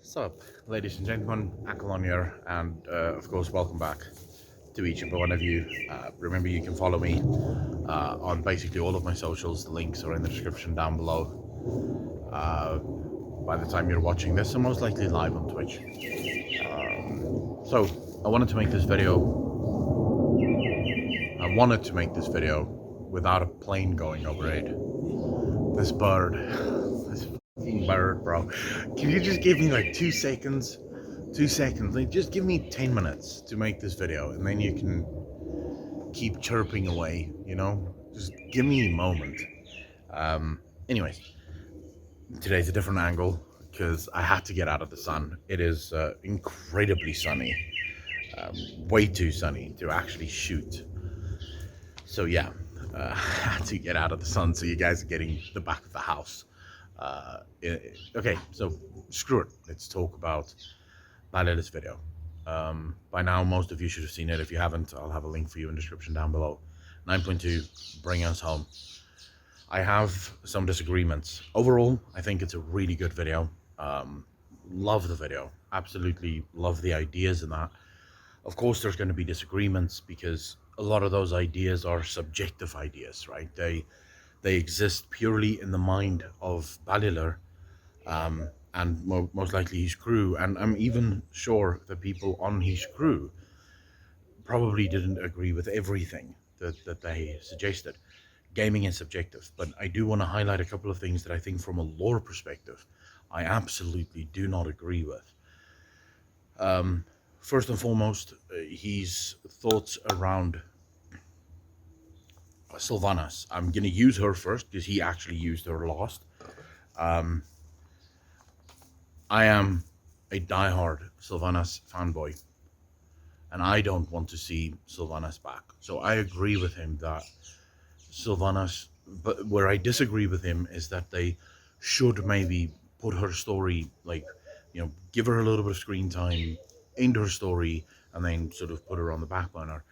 Sup, ladies and gentlemen, Akalon here, and of course, welcome back to each and one of you. Remember, you can follow me on basically all of my socials. The links are in the description down below. By the time you're watching this, I'm most likely live on Twitch. So, I wanted to make this video without a plane going overhead. This bird, this fucking bird, bro. Can you just give me like 2 seconds? 2 seconds. Like, just give me 10 minutes to make this video, and then you can keep chirping away, you know? Just give me a moment. Anyways, today's a different angle because I had to get out of the sun. It is incredibly sunny. Way too sunny to actually shoot. So yeah, I had to get out of the sun so you guys are getting the back of the house. Okay, so screw it. Let's talk about Bellula's video. By now, most of you should have seen it. If you haven't, I'll have a link for you in the description down below. 9.2, Bring Us Home. I have some disagreements. Overall, I think it's a really good video. Love the video. Absolutely love the ideas in that. Of course, there's going to be disagreements because a lot of those ideas are subjective ideas, right? They exist purely in the mind of Bellular, and most likely his crew. And I'm even sure that people on his crew probably didn't agree with everything that they suggested. Gaming is subjective, but I do want to highlight a couple of things that I think from a lore perspective, I absolutely do not agree with. First and foremost, his thoughts around Sylvanas. I'm going to use her first because he actually used her last. I am a diehard Sylvanas fanboy, and I don't want to see Sylvanas back. So I agree with him that Sylvanas, but where I disagree with him is that they should maybe put her story, like, you know, give her a little bit of screen time, end her story, and then sort of put her on the back burner.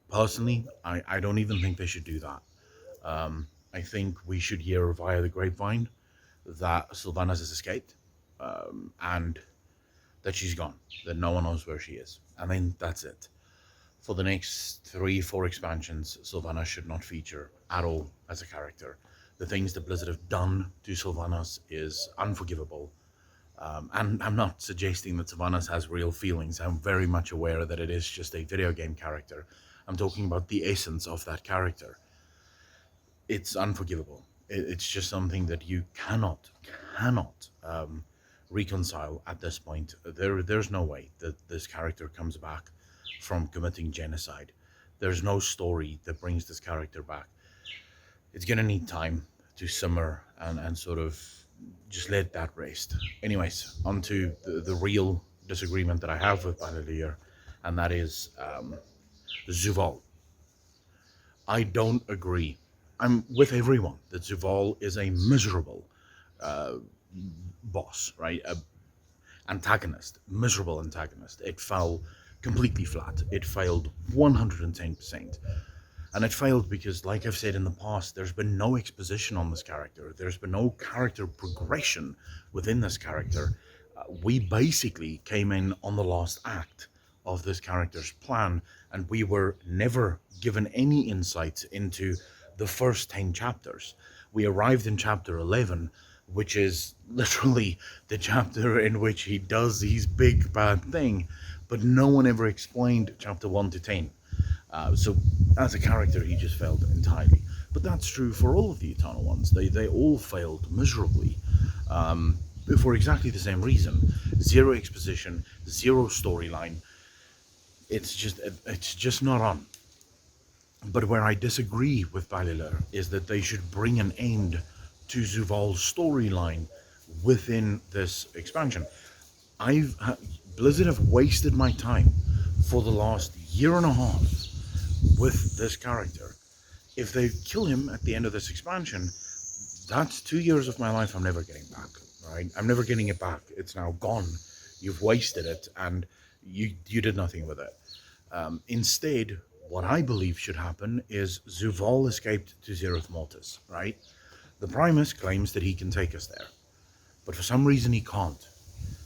Personally, I don't even think they should do that. I think we should hear via the grapevine that Sylvanas has escaped, and that she's gone, that no one knows where she is. I mean, that's it. For the next 3-4 expansions, Sylvanas should not feature at all as a character. The things that Blizzard have done to Sylvanas is unforgivable. And I'm not suggesting that Sylvanas has real feelings. I'm very much aware that it is just a video game character. I'm talking about the essence of that character. It's unforgivable. It's just something that you cannot reconcile at this point. There's no way that this character comes back from committing genocide. There's no story that brings this character back. It's gonna need time to simmer and sort of just let that rest. Anyways, on to the real disagreement that I have with Bellular, and that is Zuvul. I don't agree. I'm with everyone that Zuvul is a miserable boss, right? Antagonist, miserable antagonist. It fell completely flat. It failed 110%. And it failed because, like I've said in the past, there's been no exposition on this character. There's been no character progression within this character. We basically came in on the last act of this character's plan, and we were never given any insight into the first 10 chapters. We arrived in chapter 11, which is literally the chapter in which he does his big bad thing, but no one ever explained chapter 1 to 10. So as a character, he just failed entirely. But that's true for all of the Eternal Ones. They all failed miserably, for exactly the same reason. Zero exposition, zero storyline. It's just not on. But where I disagree with Bellular is that they should bring an end to Zuvul's storyline within this expansion. Blizzard have wasted my time for the last year and a half with this character. If they kill him at the end of this expansion, that's 2 years of my life I'm never getting back, right? I'm never getting it back. It's now gone. You've wasted it, and you did nothing with it. Instead, what I believe should happen is Zuvul escaped to Zereth Mortis, right? The Primus claims that he can take us there, but for some reason he can't.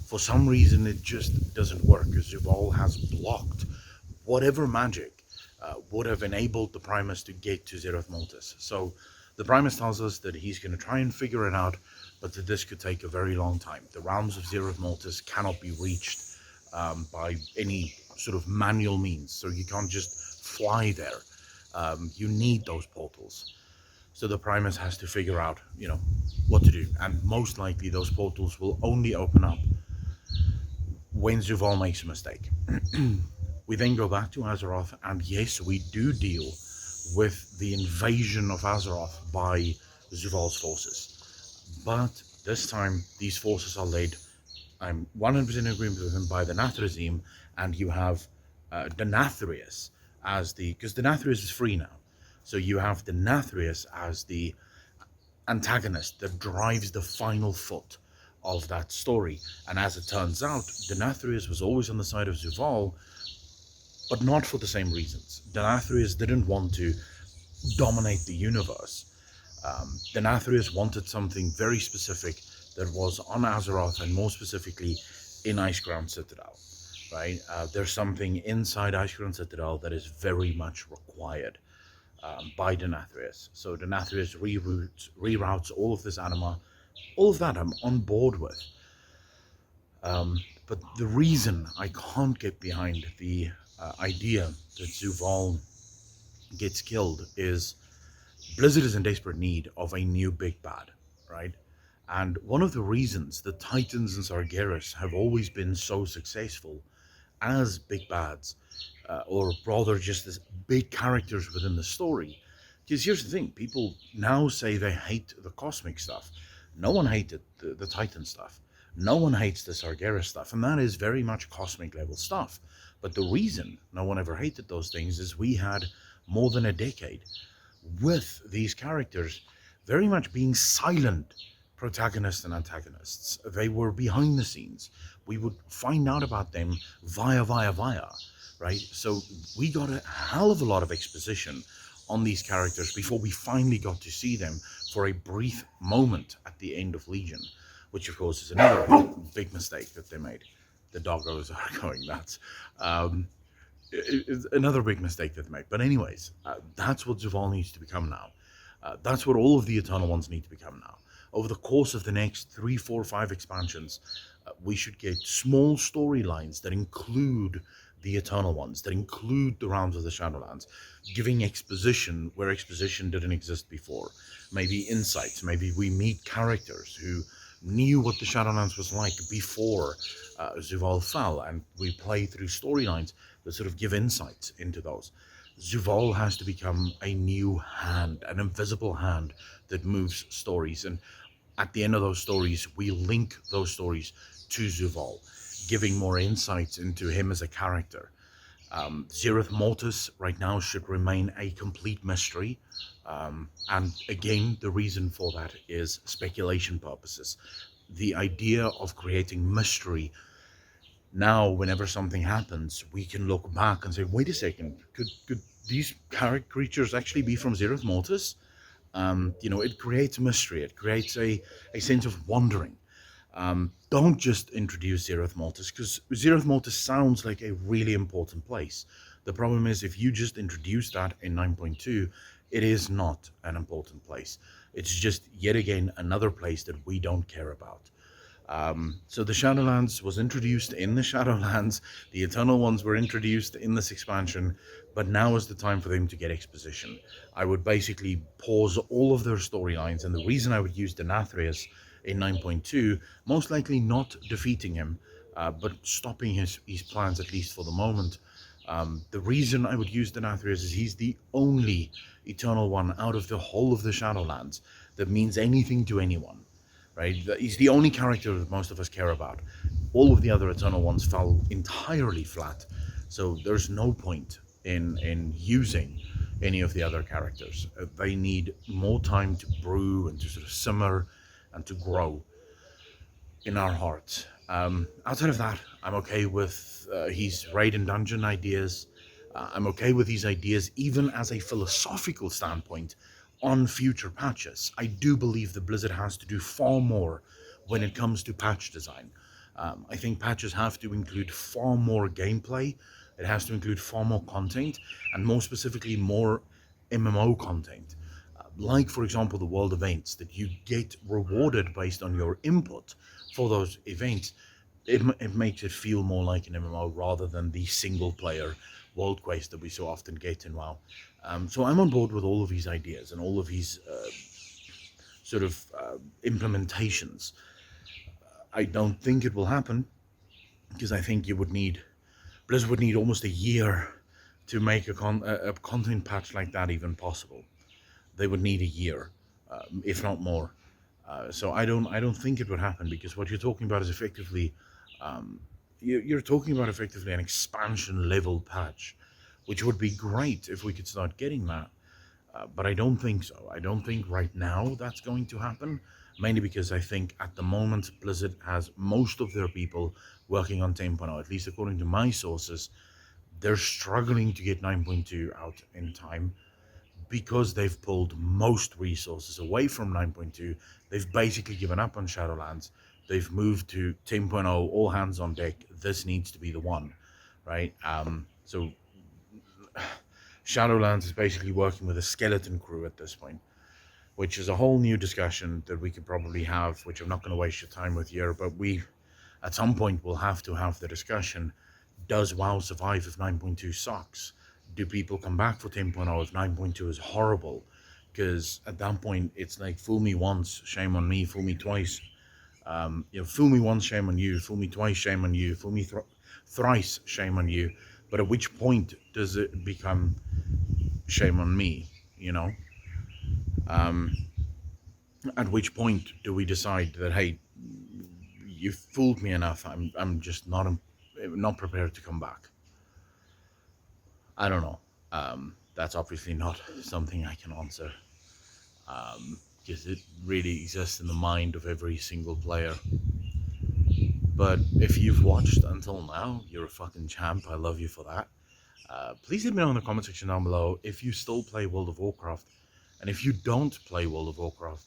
For some reason, it just doesn't work. Zuval has blocked whatever magic would have enabled the Primus to get to Zereth Mortis. So the Primus tells us that he's going to try and figure it out, but that this could take a very long time. The realms of Zereth Mortis cannot be reached by any sort of manual means, so you can't just fly there. You need those portals. So the Primus has to figure out, what to do. And most likely those portals will only open up when Zuval makes a mistake. We then go back to Azeroth, and yes, we do deal with the invasion of Azeroth by Zuval's forces. But this time, these forces are led, I'm 100% in agreement with him, by the Nathrezim, and you have Denathrius as because Denathrius is free now. So you have Denathrius as the antagonist that drives the final foot of that story. And as it turns out, Denathrius was always on the side of Zuval, but not for the same reasons. Denathrius didn't want to dominate the universe. Denathrius wanted something very specific that was on Azeroth, and more specifically in Icecrown Citadel. Right? There's something inside Icecrown Citadel that is very much required by Denathrius. So Denathrius reroutes all of this anima. All of that I'm on board with. But the reason I can't get behind the idea that Zuval gets killed is Blizzard is in desperate need of a new big bad, right? And one of the reasons the Titans and Sargeras have always been so successful as big bads, or rather just as big characters within the story, because here's the thing, people now say they hate the cosmic stuff. No one hated the Titan stuff. No one hates the Sargeras stuff, and that is very much cosmic level stuff. But the reason no one ever hated those things is we had more than a decade with these characters very much being silent protagonists and antagonists. They were behind the scenes. We would find out about them via, right? So we got a hell of a lot of exposition on these characters before we finally got to see them for a brief moment at the end of Legion, which of course is another big mistake that they made. The doggos are going nuts. It's another big mistake that they made. But anyways, that's what Zuval needs to become now. That's what all of the Eternal Ones need to become now. Over the course of the next 3, 4, 5 expansions, we should get small storylines that include the Eternal Ones, that include the realms of the Shadowlands, giving exposition where exposition didn't exist before. Maybe insights, maybe we meet characters who knew what the Shadowlands was like before Zuval fell, and we play through storylines that sort of give insights into those. Zuval has to become a new hand, an invisible hand that moves stories, and at the end of those stories, we link those stories to Zuval, giving more insights into him as a character. Zereth Mortis right now should remain a complete mystery, and again, the reason for that is speculation purposes. The idea of creating mystery now, whenever something happens, we can look back and say, wait a second, could these creatures actually be from Zereth Mortis? It creates mystery, it creates a sense of wondering. Don't just introduce Zereth Mortis, because Zereth Mortis sounds like a really important place. The problem is, if you just introduce that in 9.2, it is not an important place. It's just yet again another place that we don't care about. So the Shadowlands was introduced in the Shadowlands, the Eternal Ones were introduced in this expansion, but now is the time for them to get exposition. I would basically pause all of their storylines, and the reason I would use Denathrius in 9.2, most likely not defeating him, but stopping his plans, at least for the moment. The reason I would use Denathrius is he's the only Eternal One out of the whole of the Shadowlands that means anything to anyone. Right? He's the only character that most of us care about. All of the other Eternal Ones fell entirely flat, so there's no point in using any of the other characters. They need more time to brew and to sort of simmer and to grow in our hearts. Outside of that, I'm okay with his raid and dungeon ideas. I'm okay with these ideas even as a philosophical standpoint on future patches. I do believe that Blizzard has to do far more when it comes to patch design. I think patches have to include far more gameplay. It has to include far more content, and more specifically, more MMO content. Like, for example, the world events that you get rewarded based on your input for those events. It makes it feel more like an MMO rather than the single player world quest that we so often get in WoW. So I'm on board with all of these ideas and all of these sort of implementations. I don't think it will happen because I think Blizzard would need almost a year to make a content patch like that even possible. They would need a year, if not more. So I don't think it would happen, because what you're talking about is effectively you're talking about effectively an expansion level patch, which would be great if we could start getting that. But I don't think so. I don't think right now that's going to happen, mainly because I think at the moment Blizzard has most of their people working on 10.0, at least according to my sources. They're struggling to get 9.2 out in time because they've pulled most resources away from 9.2. They've basically given up on Shadowlands. They've moved to 10.0, all hands on deck. This needs to be the one, right? So Shadowlands is basically working with a skeleton crew at this point, which is a whole new discussion that we could probably have, which I'm not going to waste your time with here, but we, at some point, will have to have the discussion. Does WoW survive if 9.2 sucks? Do people come back for 10.0 if 9.2 is horrible? Because at that point, it's like, fool me once, shame on me, fool me twice. Fool me once, shame on you, fool me twice, shame on you, fool me thrice, shame on you. But at which point does it become shame on me, you know? At which point do we decide that, hey, you fooled me enough, I'm just not prepared to come back? I don't know. That's obviously not something I can answer, because it really exists in the mind of every single player. But if you've watched until now, you're a fucking champ. I love you for that. Please let me know in the comment section down below if you still play World of Warcraft. And if you don't play World of Warcraft,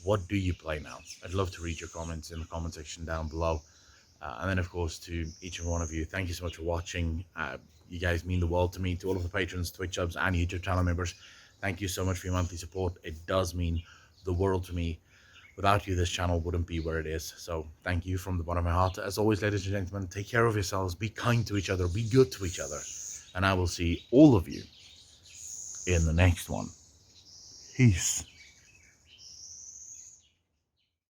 what do you play now? I'd love to read your comments in the comment section down below. And then, of course, to each and one of you, thank you so much for watching. You guys mean the world to me. To all of the patrons, Twitch subs, and YouTube channel members, thank you so much for your monthly support. It does mean the world to me. Without you, this channel wouldn't be where it is. So thank you from the bottom of my heart. As always, ladies and gentlemen, take care of yourselves. Be kind to each other. Be good to each other. And I will see all of you in the next one. Peace.